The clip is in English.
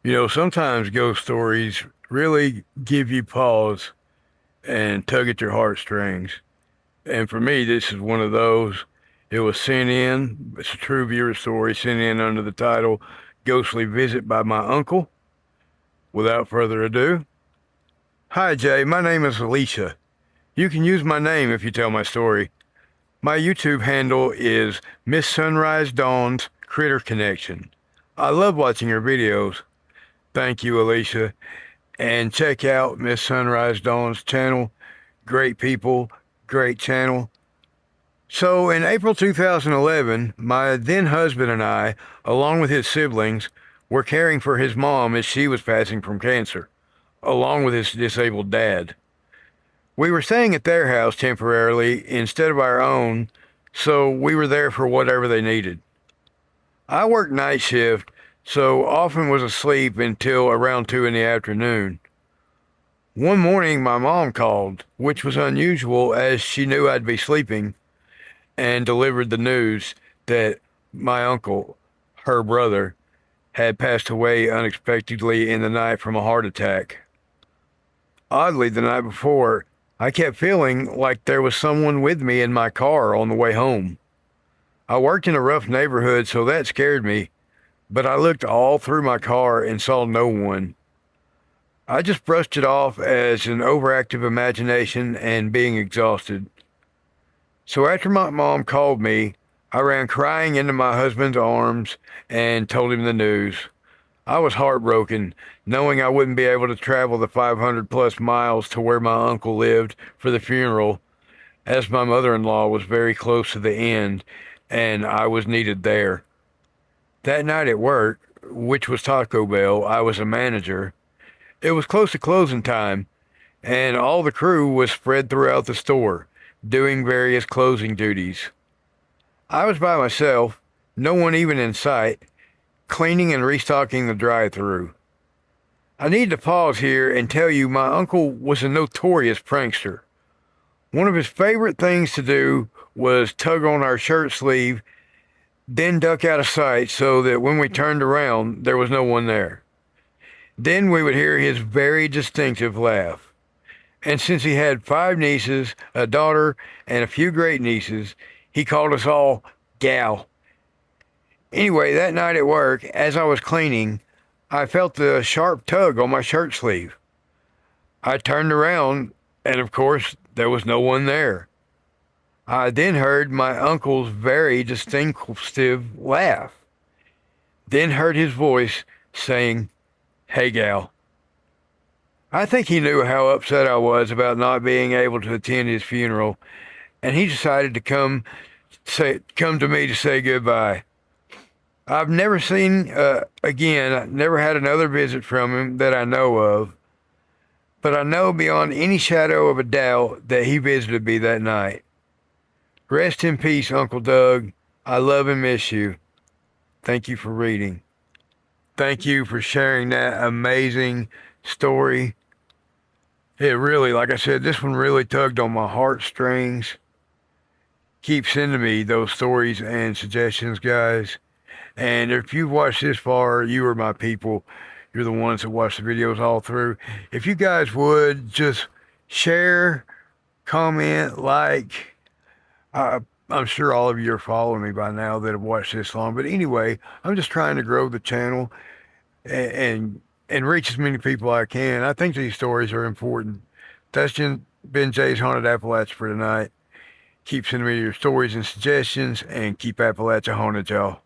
You know, sometimes ghost stories really give you pause and tug at your heartstrings. And for me, this is one of those. It was sent in. It's a true viewer story sent in under the title Ghostly Visit by My Uncle. Without further ado, hi Jay, my name is Alicia. You can use my name if you tell my story. My YouTube handle is Miss Sunrise Dawn's Critter Connection. I love watching her videos. Thank you, Alicia. And check out Miss Sunrise Dawn's channel. Great people, great channel. So in April 2011, my then husband and I, along with his siblings, were caring for his mom as she was passing from cancer, along with his disabled dad. We were staying at their house temporarily instead of our own, so we were there for whatever they needed. I worked night shift, so often was asleep until around 2 in the afternoon. One morning, my mom called, which was unusual as she knew I'd be sleeping, and delivered the news that my uncle, her brother, had passed away unexpectedly in the night from a heart attack. Oddly, the night before, I kept feeling like there was someone with me in my car on the way home. I worked in a rough neighborhood, so that scared me, but I looked all through my car and saw no one. I just brushed it off as an overactive imagination and being exhausted. So after my mom called me, I ran crying into my husband's arms and told him the news. I was heartbroken, knowing I wouldn't be able to travel the 500 plus miles to where my uncle lived for the funeral, as my mother-in-law was very close to the end and I was needed there. That night at work, which was Taco Bell, I was a manager. It was close to closing time, and all the crew was spread throughout the store, doing various closing duties. I was by myself, no one even in sight, cleaning and restocking the drive-through. I need to pause here and tell you my uncle was a notorious prankster. One of his favorite things to do was tug on our shirt sleeve, then duck out of sight so that when we turned around, there was no one there. Then we would hear his very distinctive laugh. And since he had 5 nieces, a daughter, and a few great nieces, he called us all gal. Anyway, that night at work, as I was cleaning, I felt the sharp tug on my shirt sleeve. I turned around, and of course, there was no one there. I then heard my uncle's very distinctive laugh, then heard his voice saying, "Hey, gal." I think he knew how upset I was about not being able to attend his funeral, and he decided to come to me to say goodbye. I've never seen again. I never had another visit from him that I know of, but I know beyond any shadow of a doubt that he visited me that night. Rest in peace, Uncle Doug. I love and miss you. Thank you for reading. Thank you for sharing that amazing story. It really, like I said, this one really tugged on my heartstrings. Keep sending me those stories and suggestions, guys. And if you've watched this far, you are my people. You're the ones that watch the videos all through. If you guys would just share, comment, like, I'm sure all of you are following me by now that have watched this long. But anyway, I'm just trying to grow the channel and reach as many people as I can. I think these stories are important. That's been Jay's Haunted Appalachia for tonight. Keep sending me your stories and suggestions, and keep Appalachia haunted, y'all.